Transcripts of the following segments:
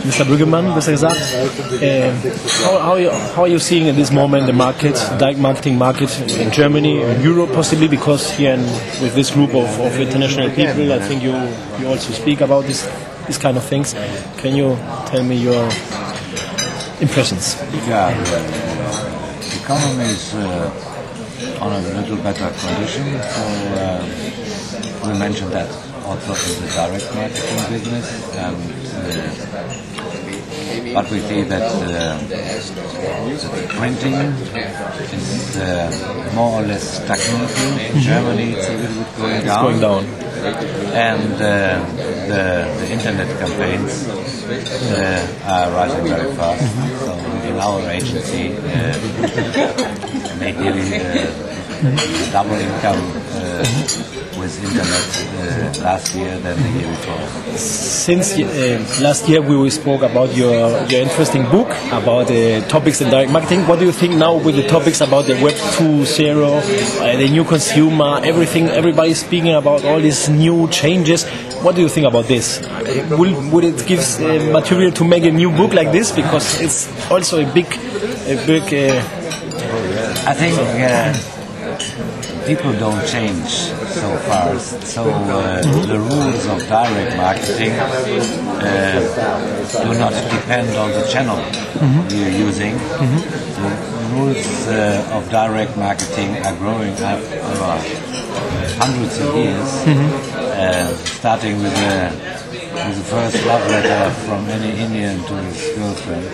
Mr. Brüggemann, besser gesagt, how are you seeing at this moment the market, direct marketing market in Germany, in Europe possibly, because here with this group of international people, I think you also speak about these kind of things. Can you tell me your impressions? Yeah, the economy is on a little better condition, so we mentioned that also in the direct marketing business, and but we see that the printing is more or less stagnating. In Germany it's a little bit going down. It's going down. And the internet campaigns are rising very fast. So in our agency, made nearly double income with internet last year than the year before. Since last year we spoke about your interesting book about the topics in direct marketing. What do you think now with the topics about the Web 2.0, the new consumer, everything? Everybody's speaking about all these new changes. What do you think about this? Would it give material to make a new book like this? Because it's also a big. I think people don't change so fast. So the rules of direct marketing do not depend on the channel you're using. The rules of direct marketing are growing up over hundreds of years, starting with the first love letter from any Indian to his girlfriend.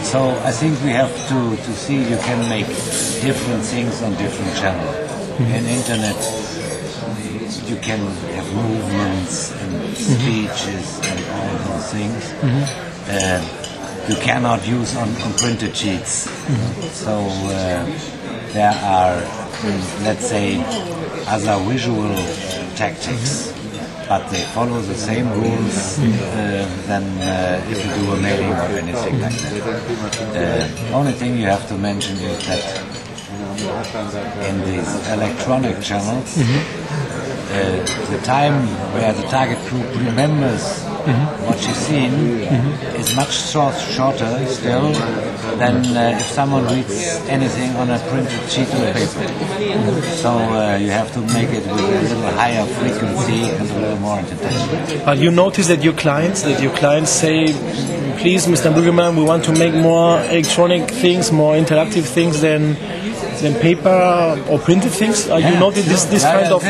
So I think we have to see you can make different things on different channels. In internet you can have movements and speeches and all those things. You cannot use on printed sheets. So there are, let's say, other visual tactics, but they follow the same rules than if you do a mailing or anything like that. The only thing you have to mention is that in these electronic channels, the time where the target group remembers what she's seen is much shorter still than if someone reads anything on a printed sheet of paper. So you have to make it with a little higher frequency and a little more entertainment. But you notice that your clients say, please, Mr. Brüggemann, we want to make more electronic things, more interactive things than paper or printed things. You notice this kind of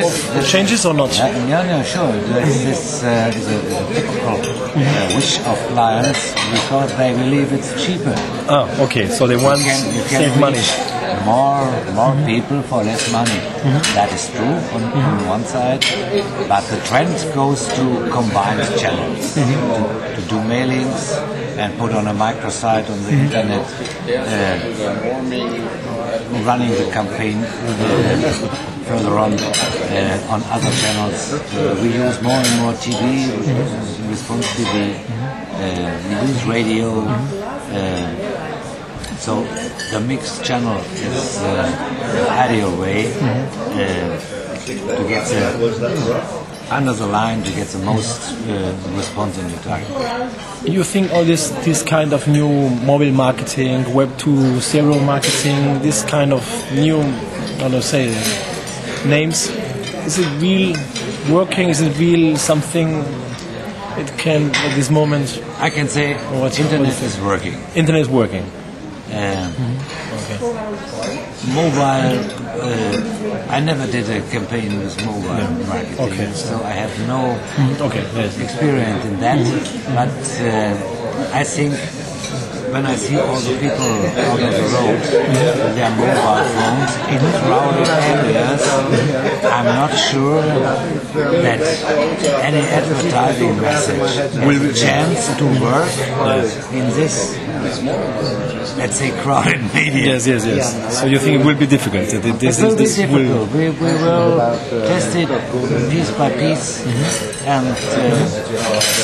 changes or not? Yeah, sure. This is a typical wish of clients because they believe it's cheaper. Okay. So they want to save money. More people for less money. That is true on one side, but the trend goes to combined channels, to do mailings and put on a microsite on the internet, running the campaign further on other channels. We use more and more TV, response TV, we use radio. So the mixed channel is the ideal way to get under the line to get the most response in your target. You think all this kind of new mobile marketing, Web 2.0 marketing, this kind of new, names, is it real working? Is it real something it can at this moment? I can say internet is working. Internet is working. Mobile, I never did a campaign with mobile marketing, so I have no experience in that. But I think when I see all the people out on the road with their mobile phones in crowded areas, I'm not sure that any advertising message will have a chance to work in this, let's say, crowded media. Yes. So you think it will be difficult? It will be difficult. We will test it piece by piece and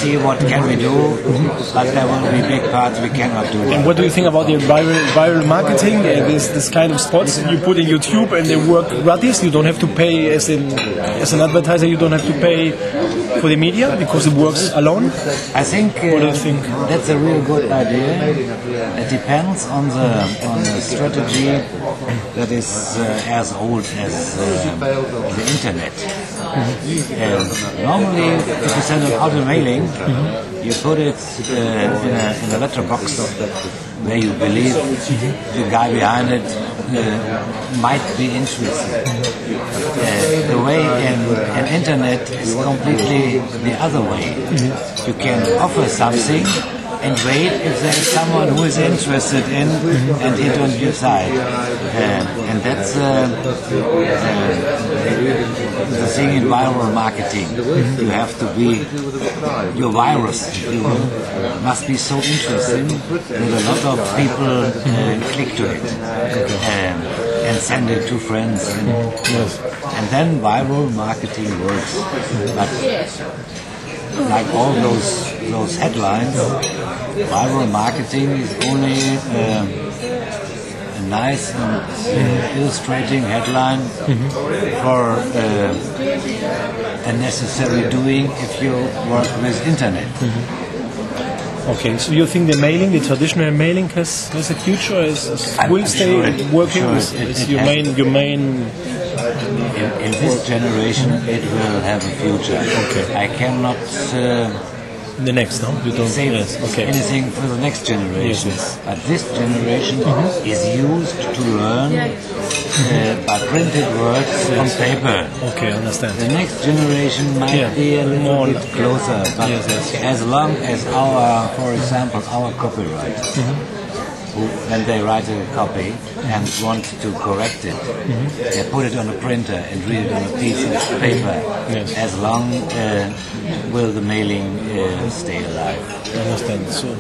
see what can we do, but there will be big parts we cannot do And what do you think about the viral marketing? This kind of spots you put in YouTube and they work gratis. You don't have to pay as an advertiser. You don't have to pay for the media because it works alone. I think, what do you think? That's a real good idea. It depends on the strategy that is as old as the internet. Normally, if you send an auto mailing, you put it in a letterbox where you believe the guy behind it might be interested. The way in internet is completely the other way. You can offer something and wait if there is someone who is interested in and hit on your side. And that's the thing in viral marketing. You have to be your virus. You must be so interesting that a lot of people click to it and send it to friends. And then viral marketing works. But like all those headlines, viral marketing is only a nice and illustrating headline for a necessary doing if you work with internet. Okay, so you think the traditional mailing has a future? Will stay working? Is your main? In this generation, it will have a future. Okay. I cannot the next, no? You don't say anything for the next generation. Yes. But this generation is used to learn by printed words on paper. Okay, I understand. The next generation might be a little bit closer, but as long as for example, our copyright, when they write a copy and want to correct it, they put it on a printer and read it on a piece of paper. Yes. As long will the mailing stay alive. I understand. So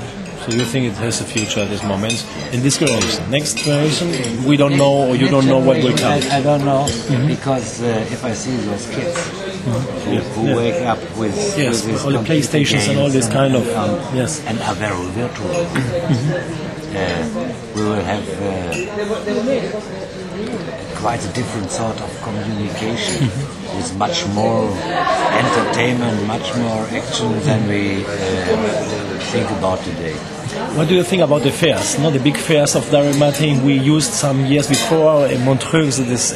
you think it has a future at this moment? In this generation, next generation, we don't know, or you don't know what will come. I don't know because if I see those kids who wake up with all the PlayStations and all this kind of and are very virtual. We will have quite a different sort of communication with much more entertainment, much more action than we think about today. What do you think about the fairs? The big fairs of direct marketing we used some years before in Montreux, this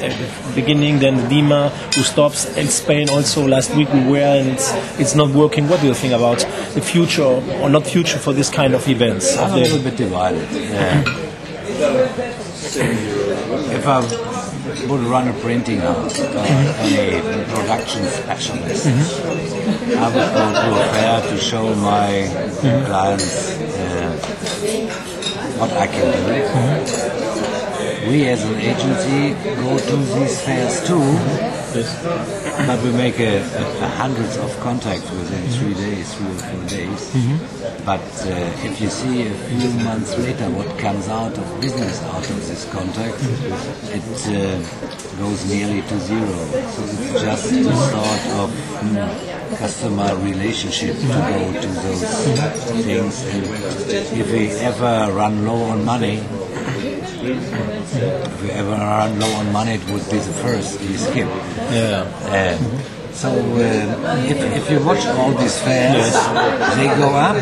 beginning, then the DIMA, who stops, in Spain also last week we were, and it's not working. What do you think about the future or not future for this kind of events? I'm a little bit divided. If I would run a printing house or any production specialist, I would go to a fair to show my clients what I can do. We as an agency go to these fairs too, but we make hundreds of contacts within 3 days, 3 or 4 days. But if you see a few months later what comes out of business out of this contact, it goes nearly to zero. So it's just a sort of customer relationship to go to those things. And if we ever run low on money, it would be the first we skip. So if you watch all these fairs, they go up,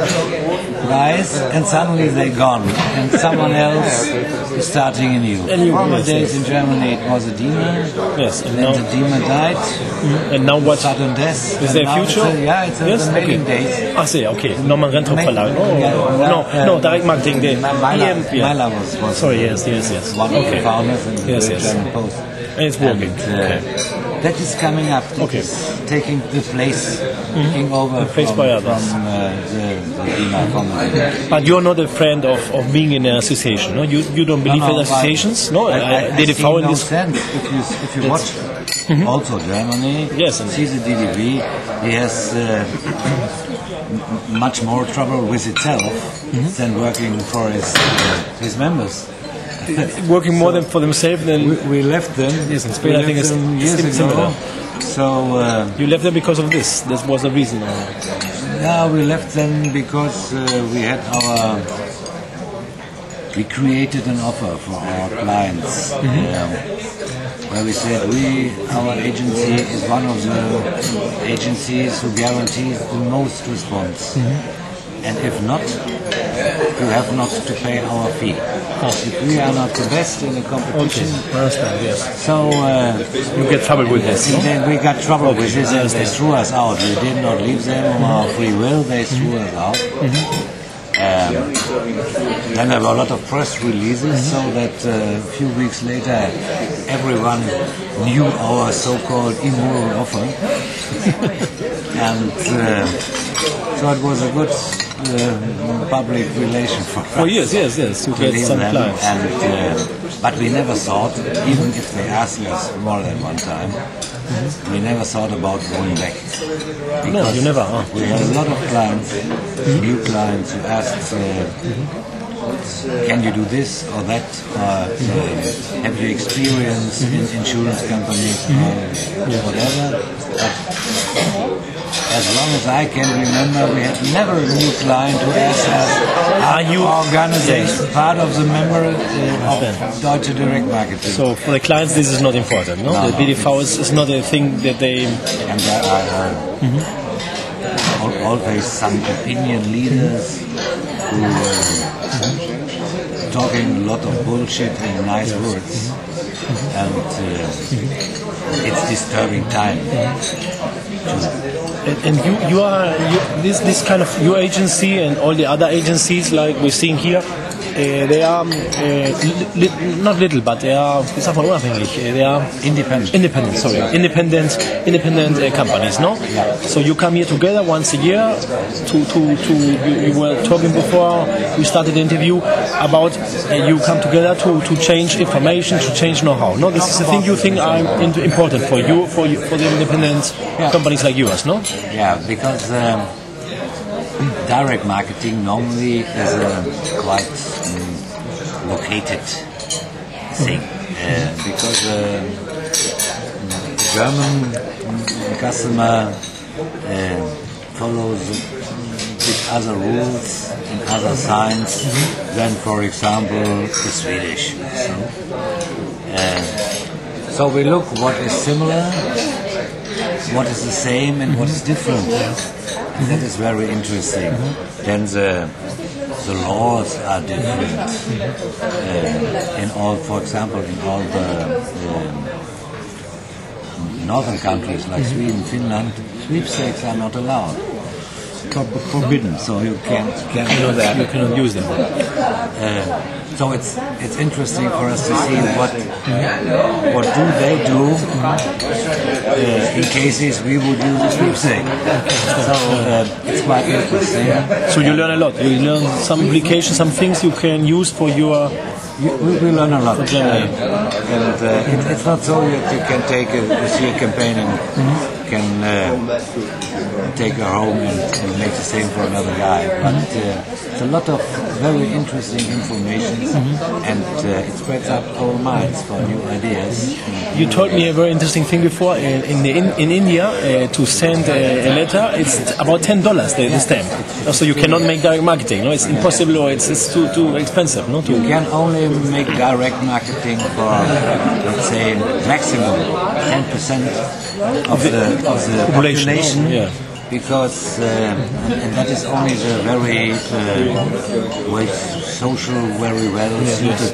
rise, and suddenly they're gone, and someone else is starting anew. Former days in Germany it was a DIMA, and then the DIMA died. And now what? Sudden death. Is there a future? It's the mailing days. Ah, see, okay. Nochmal Renntopfverlag. No, direct marketing day. Myla was sorry, yes. one of the founders in the German Post. And it's working. That is coming up. That is taking the place, taking over from the DIMA community. But you're not a friend of being in an association, no? You don't believe in associations? No, I see no sense. If you watch also Germany, see the DDB, he has much more trouble with itself than working for his members. Working more than for themselves than we left them. Yes, in Spain I think it's years ago. So you left them because of this. This was the reason. Yeah, we left them because we had our we created an offer for our clients where we said our agency is one of the agencies who guarantees the most response. And if not, you have not to pay our fee. If we are not the best in the competition, so you get trouble with this. Then we got trouble with this, and they threw us out. We did not leave them on our free will; they threw us out. Then there were a lot of press releases, so that a few weeks later, everyone knew our so-called immoral offer, and so it was a good public relation for us. Oh yes, you get some clients. But we never thought, even if they asked us more than one time, we never thought about going back. No, you never. We had a lot of clients, new clients, who asked, can you do this or that? Have you experience in insurance companies or whatever? But as long as I can remember, we had never a new client who asked us, are you organization part of the member of Deutsche Direct Marketing? So for the clients, this is not important, no? The BDV is not a thing that they... And there are always some opinion leaders who talking a lot of bullshit in nice words. And it's disturbing time. And this kind of your agency and all the other agencies like we're seeing here, they are not little, but they are they are independent companies, no? Yeah. So you come here together once a year you were talking before we started the interview about you come together to change information, to change know-how. No, this is the thing you think are important for you for the independent companies like yours, no? Yeah, because direct marketing normally is a quite located thing, because German customer follows with other rules and other signs than, for example, the Swedish. So we look what is similar, what is the same, and what is different. And that is very interesting. Then the laws are different. In all, for example, in all the northern countries like Sweden, Finland, sweepstakes are not allowed. Forbidden, so you can't do that. You cannot use them. So it's interesting for us to see what do they do in cases we would use a sweepstake. So it's quite interesting. So you learn a lot. You learn some implications, some things you can use for your. We learn a lot. And it's not so that you can take see a campaign and can take her home and make the same for another guy. But it's a lot of very interesting information, and it spreads up our minds for new ideas. You told me a very interesting thing before. In India, to send a letter, it's about $10 the stamp. So you cannot make direct marketing. No, it's impossible, or it's too expensive. No, you can only make direct marketing for, let's say, maximum 10% of the population. Yeah. Because and that is only the very social, very well suited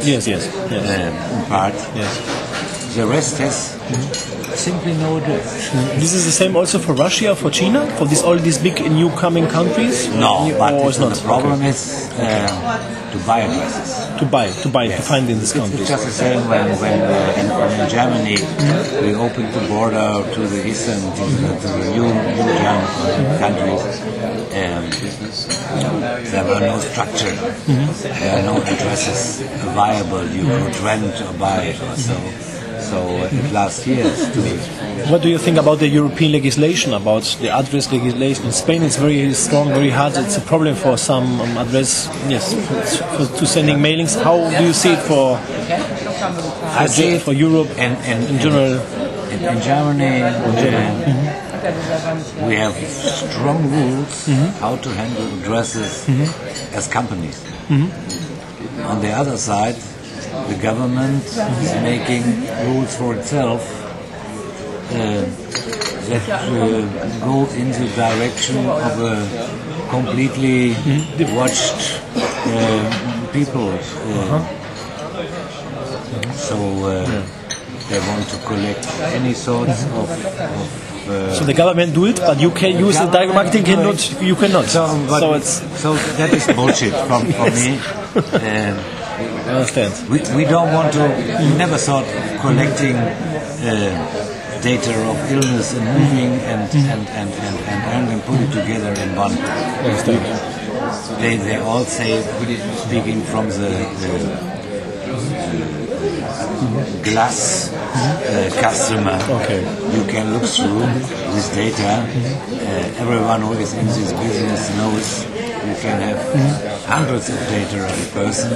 part. Yes. The rest has simply no address. This is the same also for Russia, for China, for all these big new coming countries. No, but the problem is to buy addresses. To find in this country. It's just the same when in Germany we opened the border to the eastern, to the new German countries. There were no structure, there were no addresses viable. You could rent or buy or so. So it lasts years too. What do you think about the European legislation, about the address legislation? In Spain it's very strong, very hard. It's a problem for some address, to sending mailings. How do you see it for Europe and in general? In Germany, we have strong rules how to handle addresses as companies. On the other side, the government is making rules for itself that go in the direction of a completely watched people. So they want to collect any sorts of so the government do it, but you can use the direct marketing. You cannot. So that is bullshit for me. I understand. We don't want to. We never thought of collecting data of illness and moving and put it together in one. They all say, speaking from the glass customer, you can look through this data. Everyone who is in this business knows you can have hundreds of data of a person.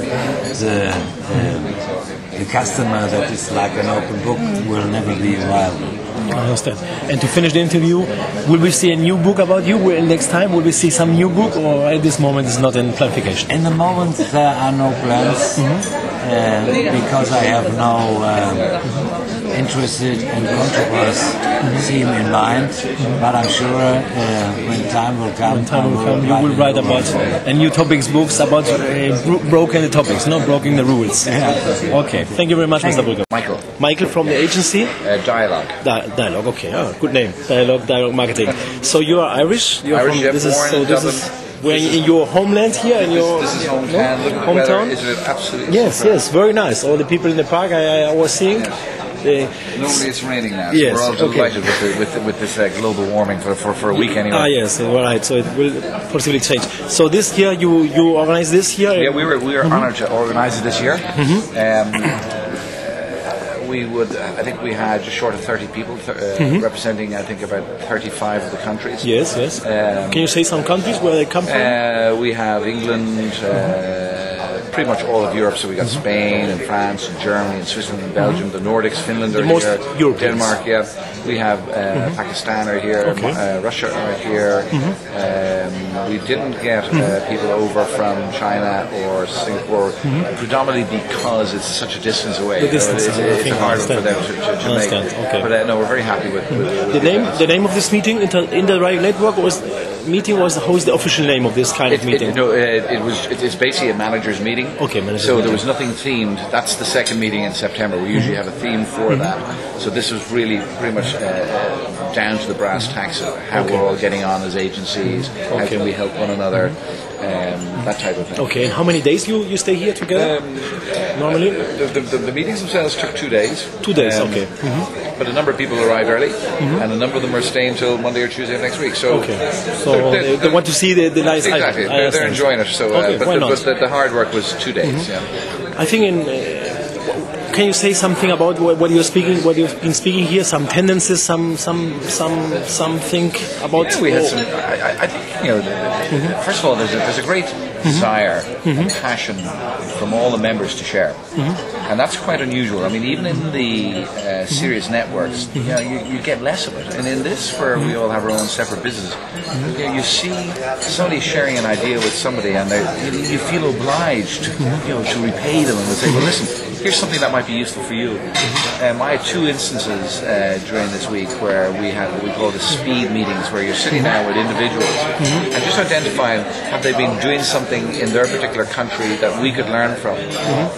The customer that is like an open book will never be viable. I understand. And to finish the interview, will we see a new book about you next time? Will we see some new book, or at this moment it's not in planification? In the moment there are no plans because I have no interested and controversial theme in mind. But I'm sure when time will come, you will write about a new topics books about broken topics, not breaking the rules. Yeah. Okay. Thank you very much, Mr. Brugger. Michael from the agency? Dialogue. Dialogue, okay. Good name. Dialogue Marketing. So you are Irish? You are Irish, from, born in Dublin. We're in your homeland here? This is hometown. Look at the weather. Is it absolutely Yes, very nice. All the people in the park I was seeing. Normally it's raining now. Yes, we're all delighted with this global warming for a week anyway. Yes, right. So it will possibly change. So this year you organize this year? Yeah, we were honoured to organise it this year. I think we had just short of 30 people representing, I think, about 35 of the countries. Yes. Can you say some countries where they come from? We have England, pretty much all of Europe. So we got Spain and France and Germany and Switzerland and Belgium, the Nordics, Finland are here, Denmark, yeah. We have Pakistan are here, Russia are here. We didn't get people over from China or Singapore, predominantly because it's such a distance away. It's hard for them to make. Okay. But no, we're very happy with the name of this meeting, Interdirect Network, was how is the official name of this kind of meeting? It's basically a manager's meeting. So there was nothing themed. That's the second meeting in September. We usually have a theme for that. So this was really pretty much down to the brass tacks of how we're all getting on as agencies, how can we help one another, that type of thing. Okay, and how many days you stay here together normally? The meetings themselves took 2 days. 2 days, okay. But a number of people arrived early, and a number of them are staying till Monday or Tuesday of next week. So they want to see the nice item. Exactly, they're enjoying it. So, but the hard work was 2 days. I think can you say something about what you're speaking? What you've been speaking here? Some tendencies, something about. Yeah, we had some. I think first of all, there's a great desire and passion from all the members to share, and that's quite unusual. I mean, even in the serious networks, you get less of it, and in this, where we all have our own separate business, you see somebody sharing an idea with somebody, and you feel obliged, to repay them and say, well, listen, here's something that might be useful for you. I had 2 instances during this week where we had what we call the speed meetings, where you're sitting down with individuals and just identifying, have they been doing something in their particular country that we could learn from.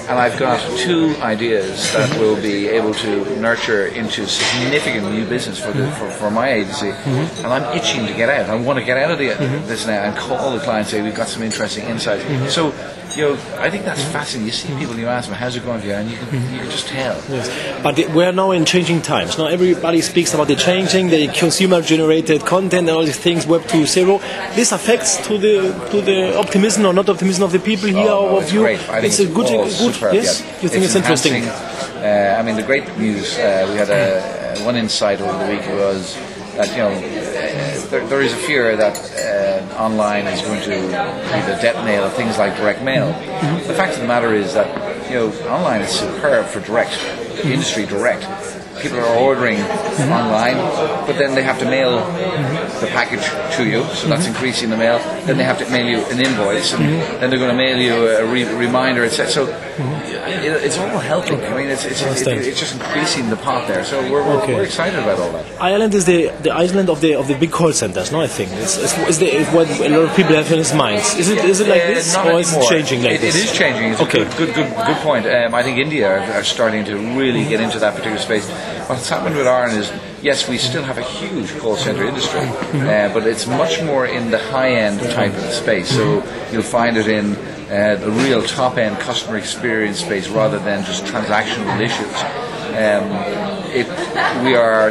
And I've got 2 ideas that will be able to nurture into significant new business for my agency. And I'm itching to get out. I want to get out of this now and call the client and say, we've got some interesting insights. So, I think that's fascinating. You see people, you ask them, how's it going for you? And you can just tell. Yes. But we're now in changing times. Now everybody speaks about the changing, the consumer-generated content and all these things, Web 2.0. This affects to the optimism or not optimism of the people here or of you. Great. I think it's a good. Superb, yes, you think it's interesting. I mean, the great news. We had one insight over the week was that there is a fear that online is going to be the death nail of things like direct mail. The fact of the matter is that online is superb for direct industry direct. people are ordering online, but then they have to mail the package to you, so that's increasing the mail. Then they have to mail you an invoice, and then they're going to mail you a reminder, etc. So it's all helping. I mean, it's just increasing the pot there. So we're excited about all that. Ireland is the island of the big call centers, no? I think it's what a lot of people have in his minds. Is it like this, not or anymore. Is it changing like this? It is changing. It's okay. a good point. I think India are starting to really get into that particular space. What's happened with Ireland is, yes, we still have a huge call center industry, but it's much more in the high-end type of space. So you'll find it in the real top-end customer experience space rather than just transactional issues. We are,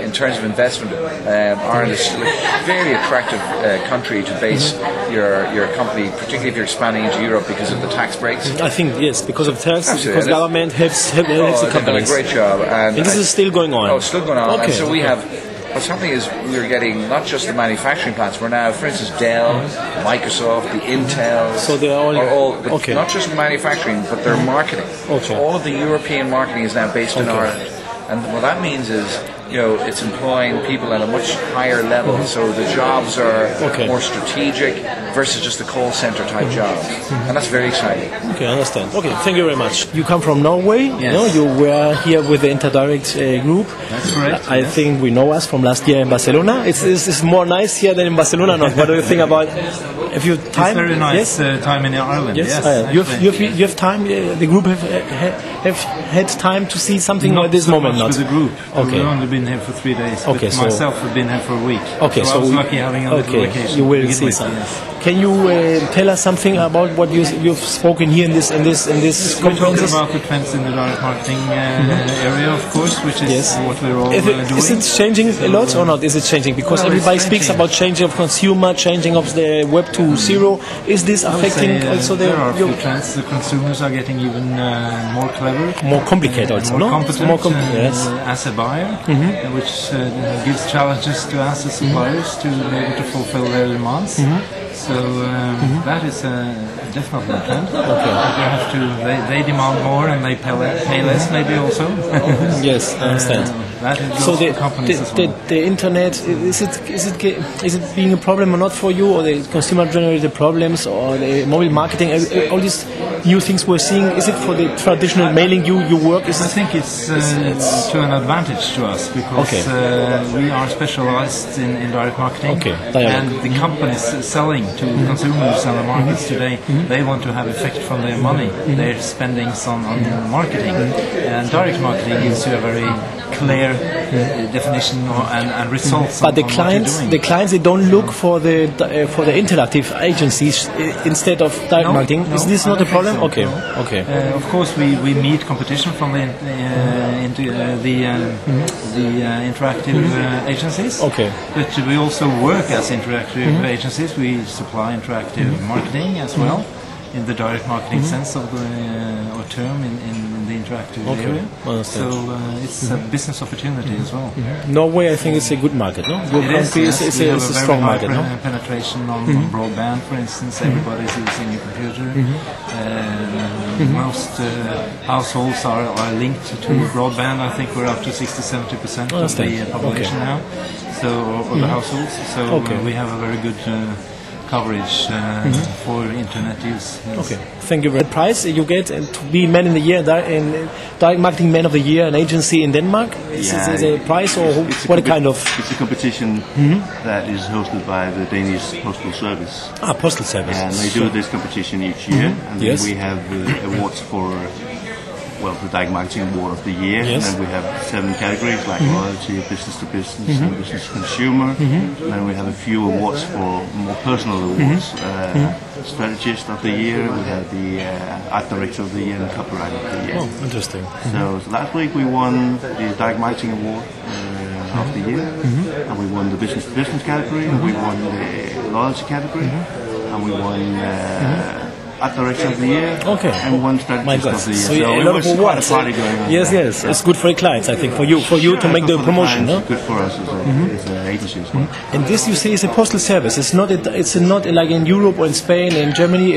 in terms of investment, Ireland is still a very attractive country to base your company, particularly if you're expanding into Europe because of the tax breaks. I think, yes, because of tax, because government helps the companies. They've done a great job. And this is still going on? Oh, it's still going on. Okay. And so we have... What's happening is we're getting not just the manufacturing plants, we're now, for instance, Dell, Microsoft, the Intel, so they're all not just manufacturing, but their marketing. So all of the European marketing is now based in Ireland. And what that means is, it's employing people at a much higher level, so the jobs are more strategic versus just the call center type jobs. And that's very exciting. Okay, I understand. Okay, thank you very much. You come from Norway, yes. You were here with the Interdirect group. That's correct. I think we know us from last year in Barcelona. It's more nice here than in Barcelona. What do you think about if you time? It's very nice time in Ireland. Yes, you have time. The group have had time to see something at this moment. Not so much with the group. Okay. We've only been here for 3 days. Okay, so myself have been here for a week. Okay, so I was lucky having a little vacation. You will see something. Can you tell us something about what you've spoken here in this conference? We're talking about the trends in the direct marketing area, of course, which is what we're all doing. Is it changing a lot or not? Is it changing? Because everybody speaks about changing of consumer, changing of the Web 2.0. Is this affecting also there are a few trends. The consumers are getting even more clever, more complicated, also, more competent, yes. As a buyer, which gives challenges to us as suppliers to be able to fulfill their demands. So that is definitely a trend. They demand more and they pay less, maybe also. Yes, I understand. So the internet, is it being a problem or not for you, or the consumer generated problems, or the mobile marketing, all these new things we're seeing? Is it for the traditional mailing you work? I think it's to an advantage to us because we are specialized in direct marketing, and the companies selling to consumers and the markets today, they want to have effect from their money, their spendings on marketing, and direct marketing gives you a very clear definition and results. But the clients, they don't look for the interactive agencies instead of direct marketing. Is this not a problem? So. Okay. Of course, we meet competition from the interactive agencies. But we also work as interactive agencies. We supply interactive marketing as well, in the direct marketing sense of the term in the interactive area. So it's a business opportunity as well. Norway, I think, is a good market, no? Your country is a strong market, no? Penetration on broadband, for instance. Everybody's using a computer. Most households are linked to broadband. I think we're up to 60-70% of the population now. So, of the households. So we have a very good coverage for internet use. Yes. Thank you. The prize you get to be Man in the Year, in Direct Marketing Man of the Year, an agency in Denmark. Is it a prize or what kind of? It's a competition that is hosted by the Danish Postal Service. Postal Service. And they do this competition each year, and then we have awards for. The Direct Marketing Award of the Year, and then we have 7 categories like loyalty, business to business, and business to consumer. And then we have a few awards for more personal awards. Strategist of the Year, we have the Art Director of the Year, and Copyright of the Year. Oh, interesting. So last week we won the Direct Marketing Award of the Year, and we won the business to business category, and we won the loyalty category, and we won Art Director of the Year, and one Strategist of the Year. So a lot of awards. Yes. It's good for the clients, I think, for you to make the promotion. It's good for us as agencies. And this, you say, is a postal service. It's not like in Europe or in Spain, in Germany.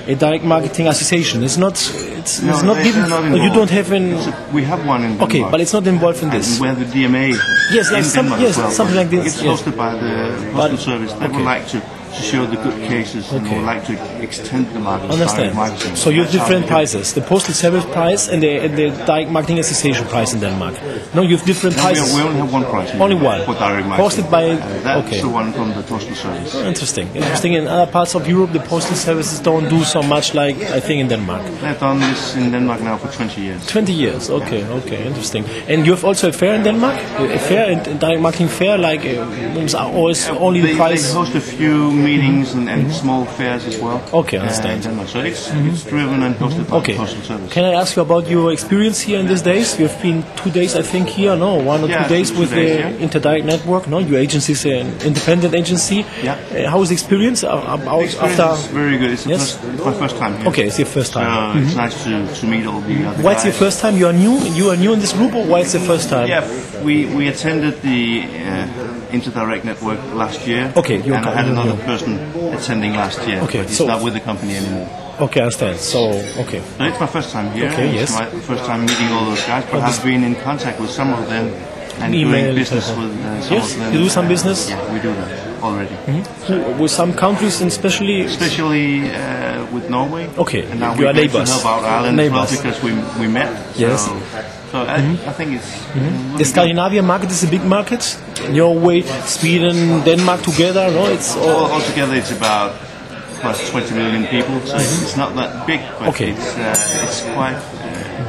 a direct marketing association. It's not given. Not you don't have an. We have one in Denmark. Okay, but it's not involved in this. And we have the DMA. Yes, like something like this. It's hosted by the postal service. They would like to show the good cases and would like to extend the market. Understand. So you have different prices: the postal service price and the direct marketing association price in Denmark. No, you have different prices. We only have one price. Only one. For direct marketing. Posted by. That's the one from the postal service. Interesting. In other parts of Europe, the postal services don't do so much like I think in Denmark. They've done this in Denmark now for 20 years. 20 years. Okay. Interesting. And you have also a fair in Denmark, a fair, a direct marketing fair, like always only the price. They host a few meetings and small fairs as well. Okay, understand. So it's driven and hosted by the postal service. Can I ask you about your experience here in these days? You have been 2 days, I think, here. No, 1 or 2 days with the Interdirect network. No, your agency is an independent agency. Yeah. How is the experience? It's very good. It's my first time here. Okay, it's your first time. It's nice to meet all the other Why it's guys. your first time? You are new in this group, or why it's your first time? Yeah, we attended the Interdirect network last year. Okay, and I had another person attending last year. Okay, but he's not with the company anymore. Okay, I understand. So, okay. So it's my first time here. Okay, yes. It's my first time meeting all those guys, but I've been in contact with some of them and doing business with some of them. You do some business? Yeah, we do that already. With some countries, and especially with Norway. Okay, and now you are we neighbors. help out Ireland as well because we met. Yes. So I think it's the Scandinavian market is a big market. Norway, Sweden, Denmark together. No, it's all together. It's about plus 20 million people. So it's not that big, but it's quite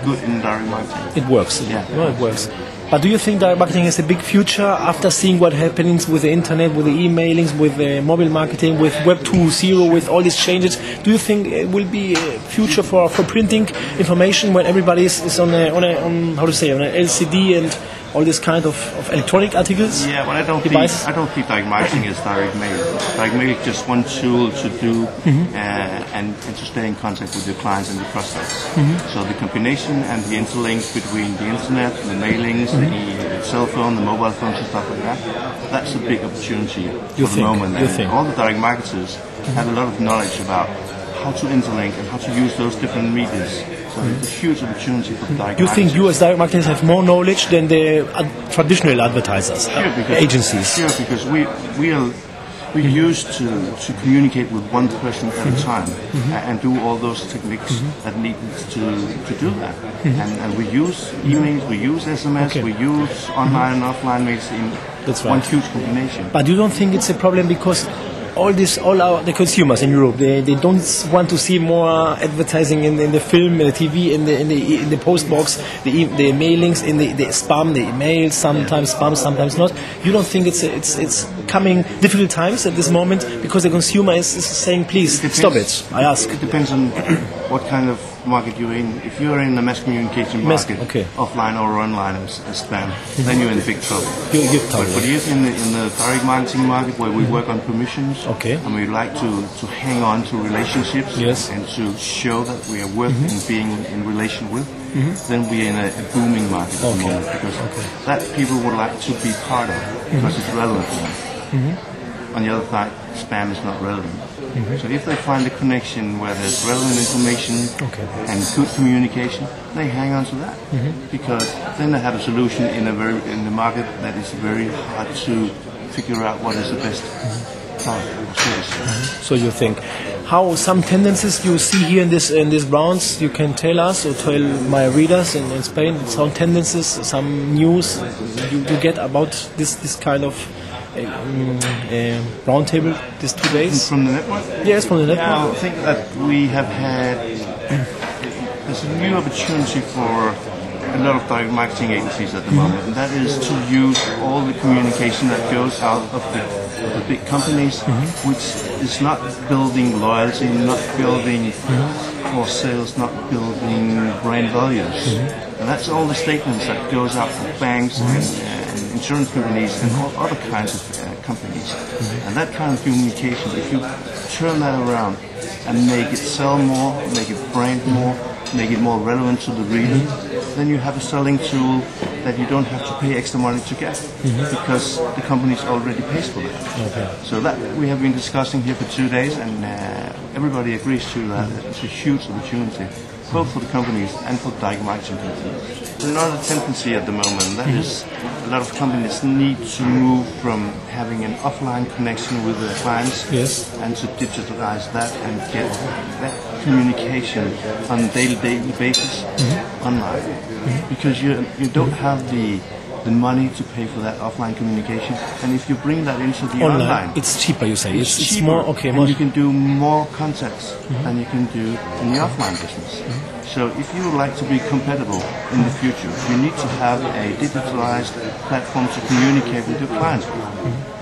good in direct marketing. It works. Yeah, no, it works. But do you think direct marketing has a big future after seeing what happens with the internet, with the emailings, with the mobile marketing, with Web 2.0, with all these changes? Do you think it will be a future for printing information when everybody is on an LCD and all this kind of electronic articles? Yeah, but I don't think direct marketing is direct mail. Direct mail is just one tool to do and to stay in contact with your clients and your prospects. So the combination and the interlink between the internet, the mailings, the cell phone, the mobile phones and stuff like that, that's a big opportunity for the moment. And all the direct marketers have a lot of knowledge about how to interlink and how to use those different medias. So it's a huge opportunity for direct marketers. You think you as direct marketers have more knowledge than the traditional advertisers, agencies? Sure, because we're used to communicate with one person at a time and do all those techniques that need to do that. And we use emails, we use SMS, we use online and offline mails in one huge combination. But you don't think it's a problem because the consumers in Europe, they don't want to see more advertising in the film, the TV, in the post box, the mailings, in the spam, the emails, sometimes spam, sometimes not. You don't think it's coming difficult times at this moment because the consumer is saying, please stop it? I ask. It depends on what kind of market you're in. If you're in the mass communication market, offline or online as spam, then you're in big trouble. But if in the direct marketing market where we work on permissions, and we like to hang on to relationships and to show that we are worth in being in relation with, then we're in a booming market at the moment because that people would like to be part of because it's relevant for them. On the other side, spam is not relevant. So if they find a connection where there's relevant information and good communication, they hang on to that because then they have a solution in the market that is very hard to figure out what is the best product or service. So you think how some tendencies you see here in this rounds you can tell us or tell my readers in Spain some tendencies, some news you get about this kind of roundtable these 2 days? From the network? Yes, from the network. Yeah, I think that we have had there's a new opportunity for a lot of direct marketing agencies at the moment, and that is to use all the communication that goes out of the big companies, which is not building loyalty, not building for sales, not building brand values. And that's all the statements that goes out from banks and insurance companies and all other kinds of companies. And that kind of communication, if you turn that around and make it sell more, make it brand more, make it more relevant to the reader, then you have a selling tool that you don't have to pay extra money to get because the company already pays for that. So that we have been discussing here for 2 days, and everybody agrees to that. It's a huge opportunity, both for the companies and for direct marketing companies. There's another tendency at the moment, that is a lot of companies need to move from having an offline connection with their clients and to digitalize that and get that communication on a daily basis online. Because you don't have the money to pay for that offline communication, and if you bring that into the online, it's cheaper. You say it's cheaper, more okay. And you can do more contacts than you can do in the offline business. So if you would like to be compatible in the future, you need to have a digitalized platform to communicate with your clients.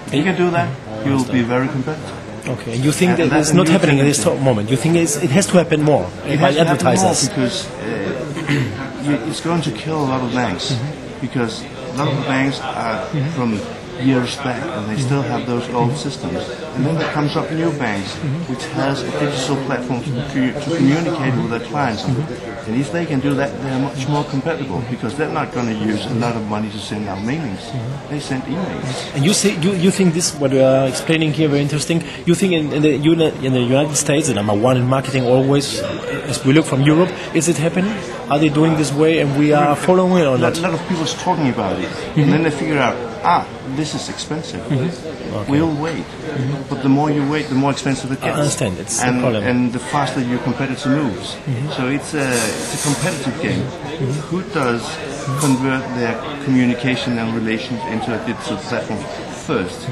If you can do that, you will be very competitive. Okay, and you think that it's not happening at this moment? You think it has to happen more by advertisers? Because it's going to kill a lot of banks. Because a lot of the banks are from years back and they still have those old systems. And then there comes up new banks which has a digital platform to communicate with their clients. And if they can do that, they're much more compatible because they're not going to use a lot of money to send out mailings. They send emails. And you think this, what we are explaining here, very interesting. You think in the United States, the number one in marketing always, as we look from Europe, is it happening? Are they doing this way and we are following it or not? A lot of people are talking about it. And then they figure out, this is expensive. Okay. We'll wait. But the more you wait, the more expensive it gets. I understand. It's a problem. And the faster your competitor moves. So it's a competitive game. Who does convert their communication and relations into a digital platform first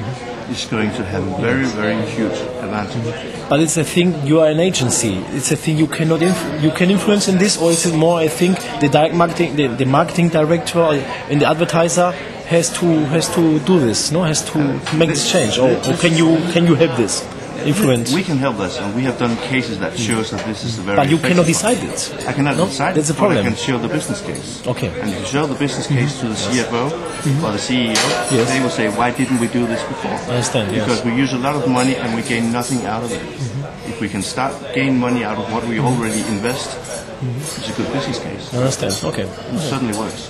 is going to have a very, very huge advantage. But it's a thing, you are an agency. It's a thing you cannot you can influence in this, or is it more, I think, the direct marketing, the marketing director and the advertiser has to do this, no? Has to make this change, or can you help this? Influence. We can help this, and we have done cases that shows that this is a very. But you cannot decide it. I cannot decide. That's the problem. But I can show the business case. Okay. And if you show the business case to the CFO or the CEO, they will say, "Why didn't we do this before?" I understand. Because we use a lot of money and we gain nothing out of it. If we can start gain money out of what we already invest, it's a good business case. I understand. Okay. It certainly works.